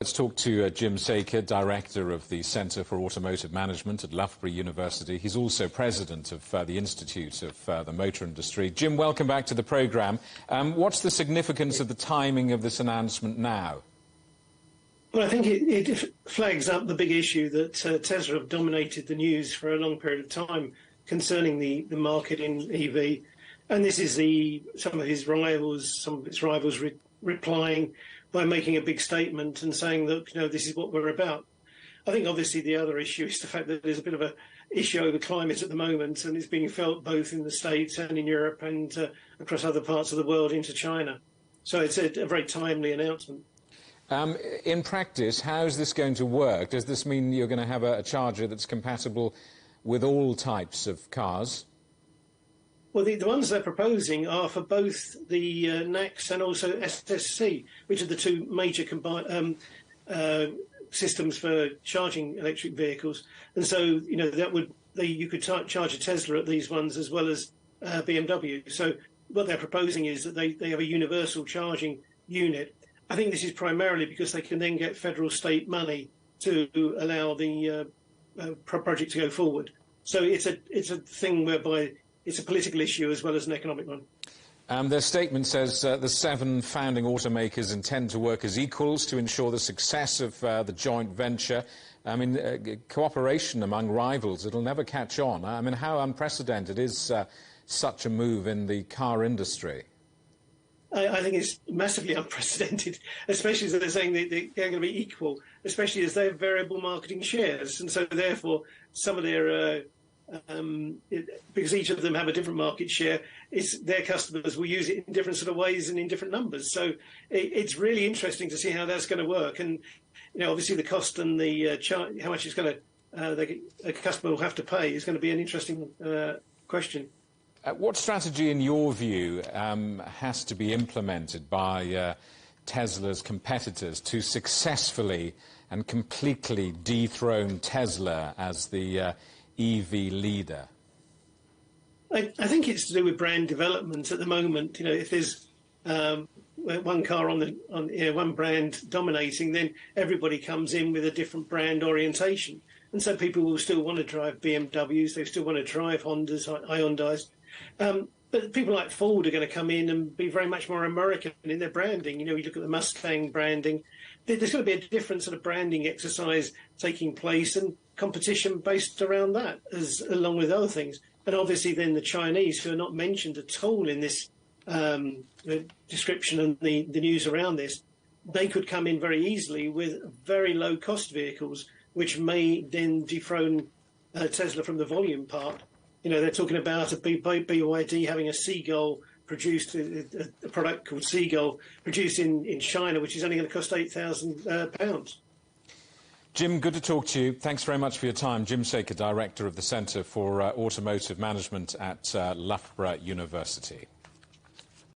Let's talk to Jim Saker, Director of the Centre for Automotive Management at Loughborough University. He's also President of the Institute of the Motor Industry. Jim, welcome back to the programme. What's the significance of the timing of this announcement now? Well, I think it flags up the big issue that Tesla have dominated the news for a long period of time concerning the market in EV. And this is some of its rivals replying by making a big statement and saying that, this is what we're about. I think obviously the other issue is the fact that there's a bit of an issue over climate at the moment, and it's being felt both in the States and in Europe and across other parts of the world into China. So it's a very timely announcement. In practice, how is this going to work? Does this mean you're going to have a charger that's compatible with all types of cars? Well, the ones they're proposing are for both the NACS and also SSC, which are the two major systems for charging electric vehicles. And so, you could charge a Tesla at these ones as well as BMW. So what they're proposing is that they have a universal charging unit. I think this is primarily because they can then get federal state money to allow the project to go forward. So it's a thing whereby it's a political issue as well as an economic one. Their statement says the 7 founding automakers intend to work as equals to ensure the success of the joint venture. I mean, cooperation among rivals, it'll never catch on. I mean, how unprecedented is such a move in the car industry? I think it's massively unprecedented, especially as they're saying they're going to be equal, especially as they have variable marketing shares. And so, therefore, some of their because each of them have a different market share, their customers will use it in different sort of ways and in different numbers. So it's really interesting to see how that's going to work. And, obviously the cost and the how much it's going to, a customer will have to pay is going to be an interesting question. What strategy, in your view, has to be implemented by Tesla's competitors to successfully and completely dethrone Tesla as the EV leader? I think it's to do with brand development at the moment. If there's one car one brand dominating, then everybody comes in with a different brand orientation. And so people will still want to drive BMWs, they still want to drive Hondas, Hyundais. But people like Ford are going to come in and be very much more American in their branding. You look at the Mustang branding. There's going to be a different sort of branding exercise taking place and competition based around that, along with other things. And obviously then the Chinese, who are not mentioned at all in this description and the news around this, they could come in very easily with very low-cost vehicles, which may then dethrone Tesla from the volume part. They're talking about a BYD having a Seagull produced, a product called Seagull, produced in China, which is only going to cost £8,000. Jim, good to talk to you. Thanks very much for your time. Jim Saker, Director of the Centre for Automotive Management at Loughborough University.